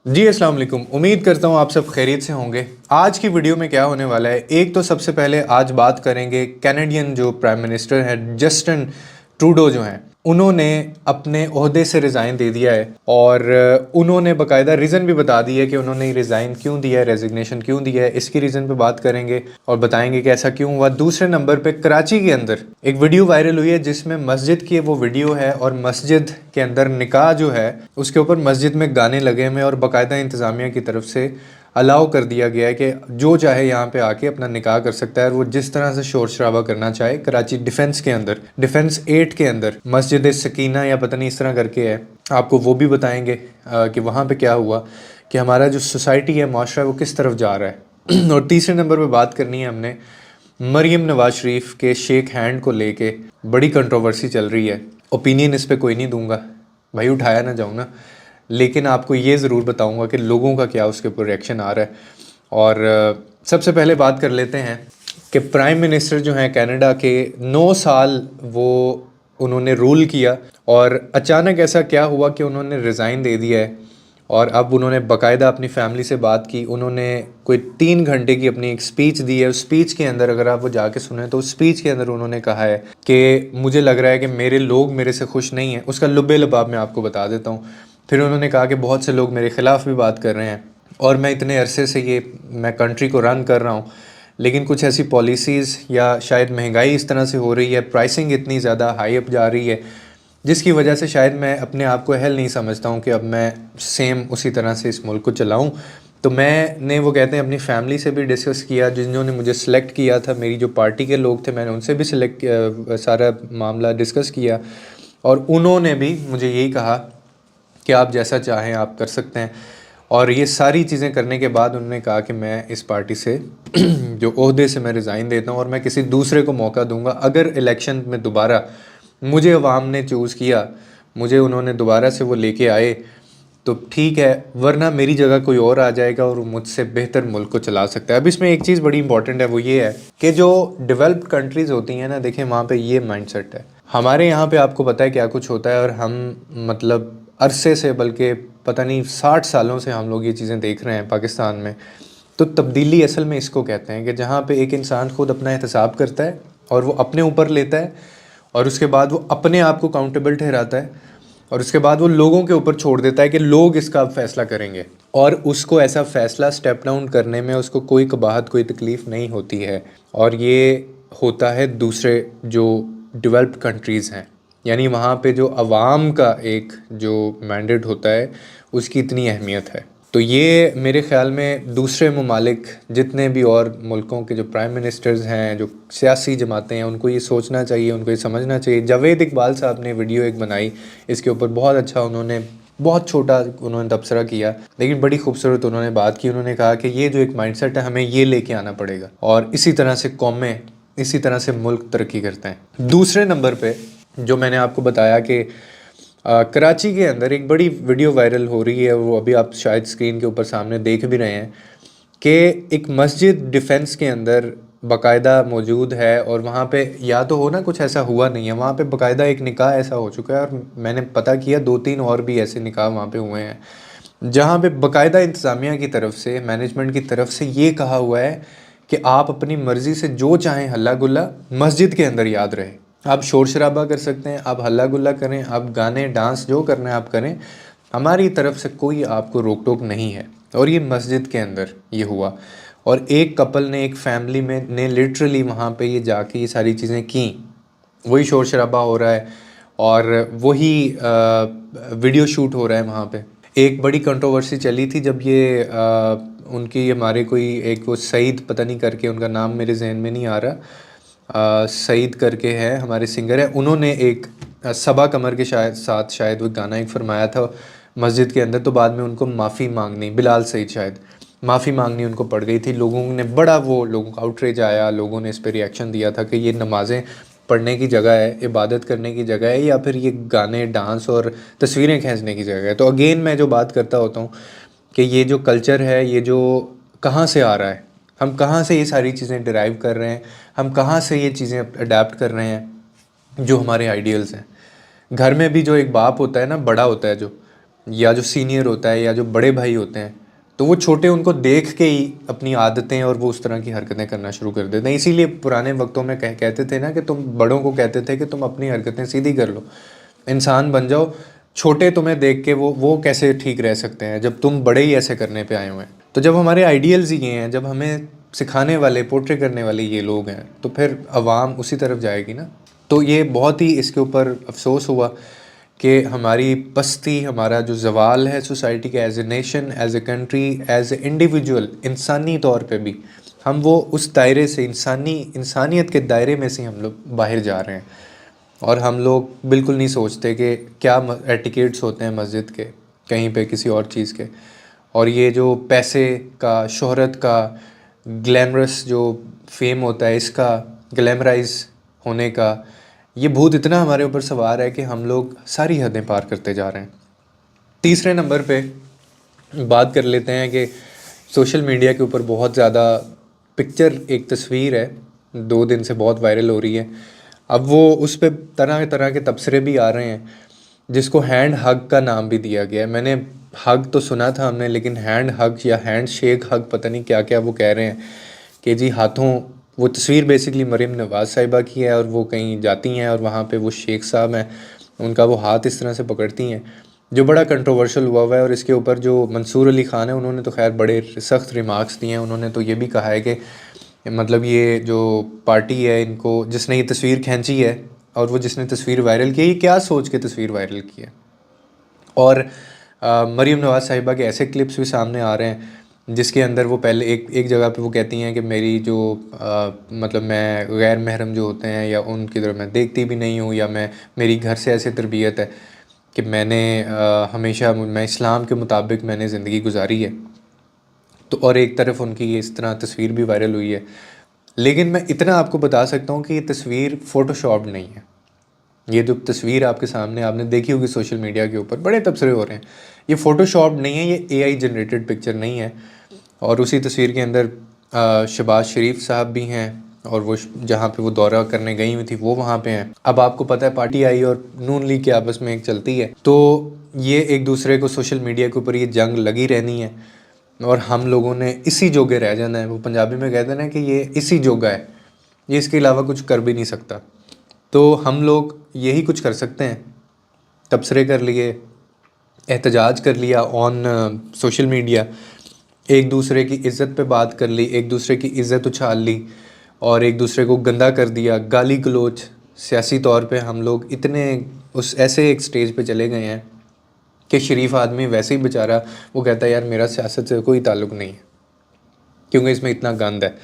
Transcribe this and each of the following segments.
जी अस्सलाम वालेकुम। उम्मीद करता हूँ आप सब खैरियत से होंगे। आज की वीडियो में क्या होने वाला है, एक तो सबसे पहले आज बात करेंगे कैनेडियन जो प्राइम मिनिस्टर हैं जस्टिन ट्रूडो जो हैं, उन्होंने अपने ओहदे से रिज़ाइन दे दिया है और उन्होंने बाकायदा रीज़न भी बता दिया है कि उन्होंने रिज़ाइन क्यों दिया है, रेजिग्नेशन क्यों दिया है। इसकी रीज़न पे बात करेंगे और बताएंगे कि ऐसा क्यों हुआ। दूसरे नंबर पे कराची के अंदर एक वीडियो वायरल हुई है जिसमें मस्जिद की वो वीडियो है और मस्जिद के अंदर निकाह जो है उसके ऊपर मस्जिद में गाने लगे हुए और बाकायदा इंतज़ामिया की तरफ से अलाउ कर दिया गया है कि जो चाहे यहाँ पे आके अपना निकाह कर सकता है और वो जिस तरह से शोर शराबा करना चाहे। कराची डिफेंस के अंदर, डिफेंस 8 के अंदर मस्जिद सकीना या पता नहीं इस तरह करके है, आपको वो भी बताएंगे कि वहाँ पे क्या हुआ, कि हमारा जो सोसाइटी है, माशरा, वो किस तरफ जा रहा है। और तीसरे नंबर पे बात करनी है हमने मरीम नवाज शरीफ के शेक हैंड को लेके, बड़ी कंट्रोवर्सी चल रही है। ओपिनियन इस पर कोई नहीं दूंगा भाई, उठाया ना जाऊँ ना, लेकिन आपको ये ज़रूर बताऊंगा कि लोगों का क्या उसके ऊपर रिएक्शन आ रहा है। और सबसे पहले बात कर लेते हैं कि प्राइम मिनिस्टर जो हैं कनाडा के, 9 साल वो उन्होंने रूल किया और अचानक ऐसा क्या हुआ कि उन्होंने रिज़ाइन दे दिया है और अब उन्होंने बाकायदा अपनी फैमिली से बात की। उन्होंने कोई 3 घंटे की अपनी एक स्पीच दी है। उस स्पीच के अंदर अगर आप वो जाके सुने तो उस स्पीच के अंदर उन्होंने कहा है कि मुझे लग रहा है कि मेरे लोग मेरे से खुश नहीं हैं। उसका लुब्बे लबाब मैं आपको बता देता हूँ। फिर उन्होंने कहा कि बहुत से लोग मेरे ख़िलाफ़ भी बात कर रहे हैं और मैं इतने अरसे से मैं कंट्री को रन कर रहा हूँ, लेकिन कुछ ऐसी पॉलिसीज़ या शायद महंगाई इस तरह से हो रही है, प्राइसिंग इतनी ज़्यादा हाई अप जा रही है, जिसकी वजह से शायद मैं अपने आप को अहल नहीं समझता हूँ कि अब मैं सेम उसी तरह से इस मुल्क को चलाऊँ। तो मैंने, वो कहते हैं, अपनी फैमिली से भी डिस्कस किया, जिन्होंने मुझे सिलेक्ट किया था, मेरी जो पार्टी के लोग थे, मैंने उनसे भी सारा मामला डिस्कस किया और उन्होंने भी मुझे यही कहा कि आप जैसा चाहें आप कर सकते हैं। और ये सारी चीज़ें करने के बाद उन्होंने कहा कि मैं इस पार्टी से जो ओहदे से मैं रिज़ाइन देता हूँ और मैं किसी दूसरे को मौका दूंगा। अगर इलेक्शन में दोबारा मुझे अवाम ने चूज़ किया, मुझे उन्होंने दोबारा से वो लेके आए तो ठीक है, वरना मेरी जगह कोई और आ जाएगा और मुझसे बेहतर मुल्क को चला सकता है। अब इसमें एक चीज़ बड़ी इंपॉर्टेंट है, वो ये है कि जो डेवलप्ड कंट्रीज़ होती हैं ना, देखें वहाँ पे ये माइंडसेट है। हमारे यहाँ पे आपको पता है क्या कुछ होता है और हम मतलब अरसे से, बल्कि पता नहीं 60 सालों से हम लोग ये चीज़ें देख रहे हैं पाकिस्तान में। तो तब्दीली असल में इसको कहते हैं कि जहाँ पे एक इंसान खुद अपना एहतसाब करता है और वो अपने ऊपर लेता है और उसके बाद वो अपने आप को काउंटेबल ठहराता है और उसके बाद वो लोगों के ऊपर छोड़ देता है कि लोग इसका फैसला करेंगे और उसको ऐसा फ़ैसला स्टेप डाउन करने में उसको कोई कबाहत, कोई तकलीफ़ नहीं होती है। और ये होता है दूसरे जो डेवलप्ड कंट्रीज़ हैं, यानी वहाँ पे जो अवाम का एक जो मैंडेट होता है उसकी इतनी अहमियत है। तो ये मेरे ख़्याल में दूसरे ममालिक, जितने भी और मुल्कों के जो प्राइम मिनिस्टर्स हैं, जो सियासी जमातें हैं, उनको ये सोचना चाहिए, उनको ये समझना चाहिए। जावेद इकबाल साहब ने वीडियो एक बनाई इसके ऊपर, बहुत अच्छा, उन्होंने बहुत छोटा उन्होंने तबसरा किया लेकिन बड़ी खूबसूरत उन्होंने बात की। उन्होंने कहा कि ये जो एक माइंडसेट है, हमें ये लेके आना पड़ेगा और इसी तरह से कौमें, इसी तरह से मुल्क तरक्की करते हैं। दूसरे नंबर पे जो मैंने आपको बताया कि कराची के अंदर एक बड़ी वीडियो वायरल हो रही है, वो अभी आप शायद स्क्रीन के ऊपर सामने देख भी रहे हैं, कि एक मस्जिद डिफेंस के अंदर बाकायदा मौजूद है और वहाँ पे या तो हो ना, कुछ ऐसा हुआ नहीं है, वहाँ पे बाकायदा एक निकाह ऐसा हो चुका है और मैंने पता किया 2-3 और भी ऐसे निकाह वहाँ पे हुए हैं जहाँ पे बाकायदा इंतज़ामिया की तरफ से, मैनेजमेंट की तरफ से ये कहा हुआ है कि आप अपनी मर्ज़ी से जो चाहें हल्ला गुल्ला मस्जिद के अंदर याद रहे, आप शोर शराबा कर सकते हैं, आप हल्ला गुल्ला करें, आप गाने डांस जो करना है आप करें, हमारी तरफ से कोई आपको रोक टोक नहीं है। और ये मस्जिद के अंदर ये हुआ और एक कपल ने, एक फैमिली में ने लिटरली वहाँ पे ये जाके ये सारी चीज़ें की, वही शोर शराबा हो रहा है और वही वीडियो शूट हो रहा है वहाँ पे। एक बड़ी कंट्रोवर्सी चली थी जब ये उनकी, हमारे कोई एक वो सईद पता नहीं करके, उनका नाम मेरे जहन में नहीं आ रहा, सईद करके है, हमारे सिंगर है, उन्होंने एक सबा कमर के शायद वो गाना एक फरमाया था मस्जिद के अंदर, तो बाद में उनको माफ़ी मांगनी, बिलाल सईद शायद, माफ़ी मांगनी उनको पड़ गई थी। लोगों ने बड़ा, वो लोगों का आउटरीच आया, लोगों ने इस पर रिएक्शन दिया था कि ये नमाज़ें पढ़ने की जगह है, इबादत करने की जगह है, या फिर ये गाने डांस और तस्वीरें खींचने की जगह है। तो अगेन मैं जो बात करता होता हूँ कि ये जो कल्चर है, ये जो कहाँ से आ रहा है, हम कहाँ से ये सारी चीज़ें डिराइव कर रहे हैं, हम कहाँ से ये चीज़ें अडेप्ट कर रहे हैं जो हमारे आइडियल्स हैं। घर में भी जो एक बाप होता है ना, बड़ा होता है जो, या जो सीनियर होता है या जो बड़े भाई होते हैं, तो वो छोटे उनको देख के ही अपनी आदतें और वो उस तरह की हरकतें करना शुरू कर देते हैं। इसीलिए पुराने वक्तों में कहते थे ना कि तुम बड़ों को कहते थे कि तुम अपनी हरकतें सीधी कर लो, इंसान बन जाओ, छोटे तुम्हें देख के वो कैसे ठीक रह सकते हैं जब तुम बड़े ही ऐसे करने पे आए हुए हैं। तो जब हमारे आइडियल्स ये हैं, जब हमें सिखाने वाले, पोर्ट्रे करने वाले ये लोग हैं, तो फिर आवाम उसी तरफ जाएगी ना। तो ये बहुत ही इसके ऊपर अफसोस हुआ कि हमारी पस्ती, हमारा जो ज़वाल है सोसाइटी के, as a nation, as a country, as a individual, इंसानी तौर पे भी हम वो उस दायरे से, इंसानियत के दायरे में से हम लोग बाहर जा रहे हैं। और हम लोग बिल्कुल नहीं सोचते कि क्या एटिकेट्स होते हैं मस्जिद के, कहीं पे किसी और चीज़ के। और ये जो पैसे का, शोहरत का, ग्लैमरस जो फेम होता है, इसका ग्लैमराइज होने का, ये भूत इतना हमारे ऊपर सवार है कि हम लोग सारी हदें पार करते जा रहे हैं। तीसरे नंबर पे बात कर लेते हैं कि सोशल मीडिया के ऊपर बहुत ज़्यादा पिक्चर, एक तस्वीर है 2 दिन से बहुत वायरल हो रही है। अब वो उस पर तरह तरह के तबसरे भी आ रहे हैं, जिसको हैंड हग का नाम भी दिया गया है। मैंने हग तो सुना था हमने, लेकिन हैंड हग या हैंड शेक हग, पता नहीं क्या क्या वो कह रहे हैं कि जी हाथों, वो तस्वीर बेसिकली मरीम नवाज़ साहिबा की है और वो कहीं जाती हैं और वहाँ पे वो शेख साहब हैं, उनका वो हाथ इस तरह से पकड़ती हैं, जो बड़ा कंट्रोवर्शियल हुआ है। और इसके ऊपर जो मंसूर अली ख़ान है, उन्होंने तो खैर बड़े सख्त रिमार्क्स दिए हैं। उन्होंने तो ये भी कहा है कि मतलब ये जो पार्टी है, इनको जिसने ये तस्वीर खींची है और वो जिसने तस्वीर वायरल की है, ये क्या सोच के तस्वीर वायरल की है। और मरीम नवाज़ साहिबा के ऐसे क्लिप्स भी सामने आ रहे हैं जिसके अंदर वो पहले एक जगह पे वो कहती हैं कि मेरी जो मतलब मैं गैर महरम जो होते हैं या उनकी तरफ मैं देखती भी नहीं हूँ, या मेरी घर से ऐसे तरबियत है कि मैंने हमेशा मैं इस्लाम के मुताबिक मैंने ज़िंदगी गुजारी है। तो और एक तरफ उनकी ये इस तरह तस्वीर भी वायरल हुई है। लेकिन मैं इतना आपको बता सकता हूँ कि ये तस्वीर फ़ोटोशॉप नहीं है। ये जो तस्वीर आपके सामने आपने देखी होगी सोशल मीडिया के ऊपर, बड़े तबसरे हो रहे हैं, ये फ़ोटोशॉप नहीं है, ये एआई जनरेटेड पिक्चर नहीं है। और उसी तस्वीर के अंदर शहबाज शरीफ साहब भी हैं, और वो जहाँ पे वो दौरा करने गई हुई थी वो वहाँ पे हैं। अब आपको पता है पार्टी आई और नून लीग के आपस में एक चलती है, तो ये एक दूसरे को सोशल मीडिया के ऊपर ये जंग लगी रहनी है और हम लोगों ने इसी जोगे रह जाना है। वो पंजाबी में कहते हैं ना कि ये इसी जोगा है, ये इसके अलावा कुछ कर भी नहीं सकता। तो हम लोग यही कुछ कर सकते हैं, तबसरे कर लिए, एहतजाज कर लिया ऑन सोशल मीडिया, एक दूसरे की इज़्ज़त पे बात कर ली, एक दूसरे की इज़्ज़त उछाल ली और एक दूसरे को गंदा कर दिया, गाली गलोच। सियासी तौर पे हम लोग इतने उस ऐसे एक स्टेज पे चले गए हैं कि शरीफ आदमी वैसे ही बेचारा वो कहता है यार मेरा सियासत से कोई ताल्लुक़ नहीं है, क्योंकि इसमें इतना गंद है।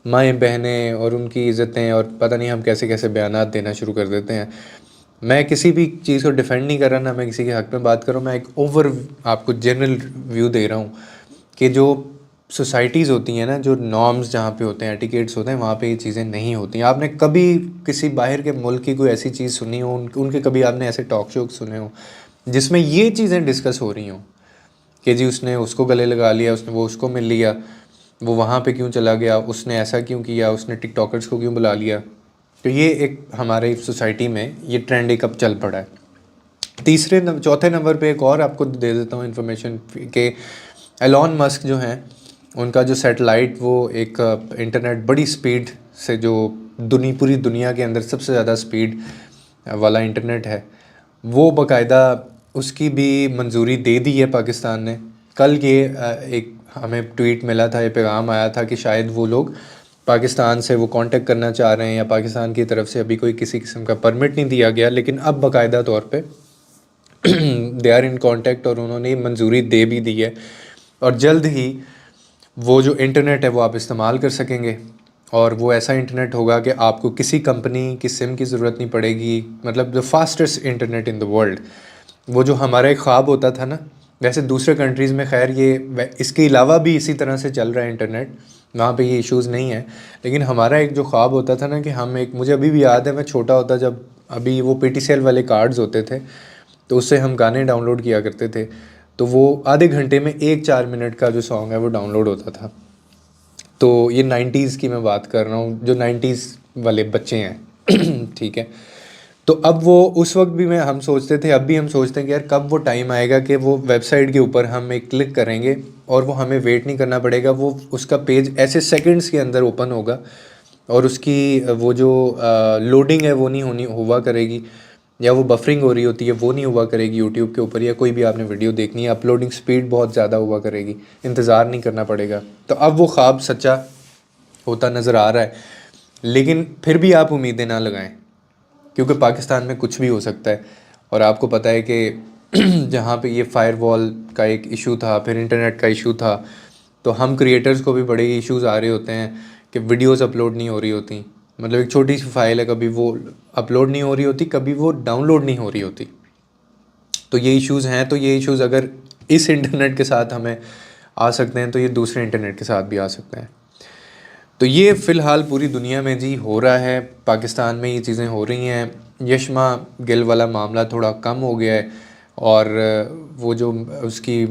माएँ बहनें और उनकी इज़्ज़तें और पता नहीं हम कैसे कैसे बयानात देना शुरू कर देते हैं। मैं किसी भी चीज़ को डिफेंड नहीं कर रहा, ना मैं किसी के हक़ में बात कर रहा हूँ, मैं एक ओवर आपको जनरल व्यू दे रहा हूँ कि जो सोसाइटीज़ होती हैं ना, जो नॉर्म्स जहाँ पे होते हैं, एटिकेट्स होते हैं, वहाँ पे ये चीज़ें नहीं होती। आपने कभी किसी बाहर के मुल्क की कोई ऐसी चीज़ सुनी हो, उनके कभी आपने ऐसे टॉक शो सुने हो जिसमें ये चीज़ें डिस्कस हो रही हों कि जी उसने उसको गले लगा लिया, उसने वो उसको मिल लिया, वो वहाँ पे क्यों चला गया, उसने ऐसा क्यों किया, उसने टिकटॉकर्स को क्यों बुला लिया। तो ये एक हमारे सोसाइटी में ये ट्रेंड एक अब चल पड़ा है। चौथे नंबर पे एक और आपको दे देता हूँ इन्फॉर्मेशन कि एलॉन मस्क जो हैं, उनका जो सैटेलाइट, वो एक इंटरनेट बड़ी स्पीड से, जो पूरी दुनिया के अंदर सबसे ज़्यादा स्पीड वाला इंटरनेट है, वो बाकायदा उसकी भी मंजूरी दे दी है पाकिस्तान ने। कल ये एक हमें ट्वीट मिला था, ये पैगाम आया था कि शायद वो लोग पाकिस्तान से वो कांटेक्ट करना चाह रहे हैं, या पाकिस्तान की तरफ से अभी कोई किसी किस्म का परमिट नहीं दिया गया, लेकिन अब बाकायदा तौर पे दे आर इन कांटेक्ट और उन्होंने मंजूरी दे भी दी है। और जल्द ही वो जो इंटरनेट है वो आप इस्तेमाल कर सकेंगे, और वो ऐसा इंटरनेट होगा कि आपको किसी कंपनी की सिम की ज़रूरत नहीं पड़ेगी। मतलब the fastest internet in the world, वो जो हमारा एक ख्वाब होता था ना, वैसे दूसरे कंट्रीज़ में खैर ये इसके अलावा भी इसी तरह से चल रहा है इंटरनेट, वहाँ पे ये इश्यूज़ नहीं है। लेकिन हमारा एक जो ख्वाब होता था ना कि हम एक, मुझे अभी भी याद है मैं छोटा होता जब अभी वो PTCL वाले कार्ड्स होते थे, तो उससे हम गाने डाउनलोड किया करते थे, तो वो आधे घंटे में 1-4 मिनट का जो सॉन्ग है वो डाउनलोड होता था। तो ये 90s की मैं बात कर रहा हूँ, जो 90s वाले बच्चे हैं ठीक है। तो अब वो उस वक्त भी हम सोचते थे, अब भी हम सोचते हैं कि यार कब वो टाइम आएगा कि वो वेबसाइट के ऊपर हम एक क्लिक करेंगे और वो हमें वेट नहीं करना पड़ेगा, वो उसका पेज ऐसे सेकंड्स के अंदर ओपन होगा और उसकी वो जो लोडिंग है वो नहीं होनी हुआ करेगी, या वो बफरिंग हो रही होती है वो नहीं हुआ करेगी यूट्यूब के ऊपर, या कोई भी आपने वीडियो देखनी है अपलोडिंग स्पीड बहुत ज़्यादा हुआ करेगी, इंतज़ार नहीं करना पड़ेगा। तो अब वो ख्वाब सच्चा होता नज़र आ रहा है, लेकिन फिर भी आप उम्मीदें ना लगाएं, क्योंकि पाकिस्तान में कुछ भी हो सकता है। और आपको पता है कि जहाँ पे ये फायरवॉल का एक इशू था, फिर इंटरनेट का इशू था, तो हम क्रिएटर्स को भी बड़े इश्यूज़ आ रहे होते हैं कि वीडियोस अपलोड नहीं हो रही होती। मतलब एक छोटी सी फाइल है, कभी वो अपलोड नहीं हो रही होती, कभी वो डाउनलोड नहीं हो रही होती। तो ये इश्यूज़ हैं, तो ये इश्यूज़ अगर इस इंटरनेट के साथ हमें आ सकते हैं तो ये दूसरे इंटरनेट के साथ भी आ सकते हैं। तो ये फ़िलहाल पूरी दुनिया में जी हो रहा है, पाकिस्तान में ये चीज़ें हो रही हैं। यशमा गिल वाला मामला थोड़ा कम हो गया है, और वो जो उसकी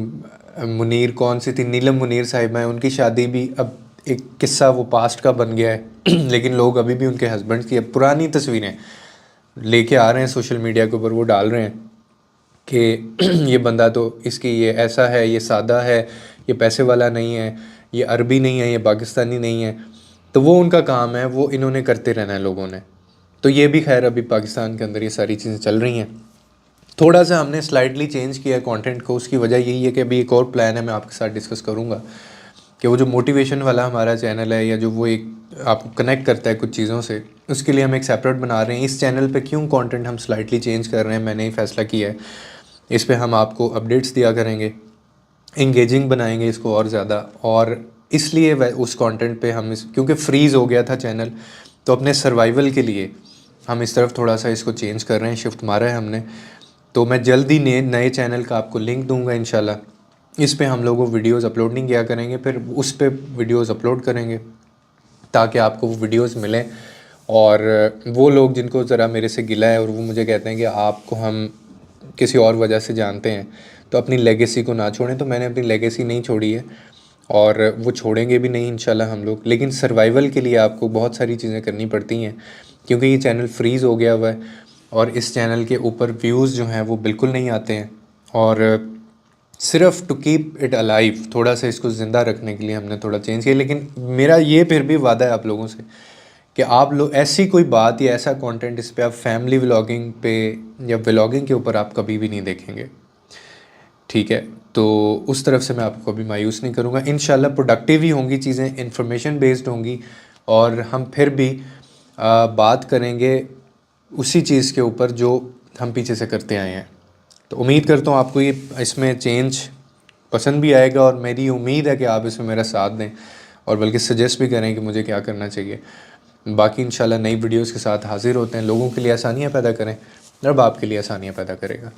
मुनीर कौन सी थी, नीलम मुनीर साहिबा हैं, उनकी शादी भी अब एक किस्सा वो पास्ट का बन गया है लेकिन लोग अभी भी उनके हस्बैंड की पुरानी तस्वीरें लेके आ रहे हैं सोशल मीडिया के ऊपर, वो डाल रहे हैं कि ये बंदा तो इसकी ये ऐसा है, ये सादा है, ये पैसे वाला नहीं है, ये अरबी नहीं है, ये पाकिस्तानी नहीं है। तो वो उनका काम है, वो इन्होंने करते रहना है लोगों ने। तो ये भी खैर अभी पाकिस्तान के अंदर ये सारी चीज़ें चल रही हैं। थोड़ा सा हमने स्लाइटली चेंज किया है कंटेंट को, उसकी वजह यही है कि अभी एक और प्लान है, मैं आपके साथ डिस्कस करूँगा कि वो जो मोटिवेशन वाला हमारा चैनल है, या जो वो एक आपको कनेक्ट करता है कुछ चीज़ों से, उसके लिए हम एक सेपरेट बना रहे हैं। इस चैनल पे क्यों कंटेंट हम स्लाइटली चेंज कर रहे हैं, मैंने ही फ़ैसला किया है। इस पे हम आपको अपडेट्स दिया करेंगे, इंगेजिंग बनाएंगे इसको और ज़्यादा, और इसलिए उस कंटेंट पे हम क्योंकि फ्रीज़ हो गया था चैनल, तो अपने सर्वाइवल के लिए हम इस तरफ थोड़ा सा इसको चेंज कर रहे हैं, शिफ्ट मारा है हमने। तो मैं जल्दी नए चैनल का आपको लिंक दूंगा इंशाल्लाह। इस पे हम लोग वो वीडियोज़ अपलोड नहीं किया करेंगे, फिर उस पे वीडियोज़ अपलोड करेंगे ताकि आपको वो वीडियोज़ मिलें। और वो लोग जिनको ज़रा मेरे से गिला है और वो मुझे कहते हैं कि आपको हम किसी और वजह से जानते हैं, तो अपनी लेगेसी को ना छोड़ें। तो मैंने अपनी लेगेसी नहीं छोड़ी है और वो छोड़ेंगे भी नहीं इंशाल्लाह हम लोग। लेकिन सर्वाइवल के लिए आपको बहुत सारी चीज़ें करनी पड़ती हैं, क्योंकि ये चैनल फ्रीज़ हो गया हुआ है और इस चैनल के ऊपर व्यूज़ जो हैं वो बिल्कुल नहीं आते हैं। और सिर्फ़ टू कीप इट अलाइव, थोड़ा सा इसको ज़िंदा रखने के लिए हमने थोड़ा चेंज किया। लेकिन मेरा ये फिर भी वादा है आप लोगों से कि आप लोग ऐसी कोई बात या ऐसा कंटेंट इस पे आप फैमिली व्लॉगिंग पे या व्लॉगिंग के ऊपर आप कभी भी नहीं देखेंगे, ठीक है। तो उस तरफ से मैं आपको कभी मायूस नहीं करूँगा। इंशाल्लाह प्रोडक्टिव ही होंगी चीज़ें, इंफॉर्मेशन बेस्ड होंगी, और हम फिर भी बात करेंगे उसी चीज़ के ऊपर जो हम पीछे से करते आए हैं। तो उम्मीद करता हूँ आपको ये इसमें चेंज पसंद भी आएगा, और मेरी उम्मीद है कि आप इसमें मेरा साथ दें और बल्कि सजेस्ट भी करें कि मुझे क्या करना चाहिए। बाकी इंशाल्लाह नई वीडियोस के साथ हाज़िर होते हैं। लोगों के लिए आसानियाँ पैदा करें, रब आपके लिए आसानियाँ पैदा करेगा।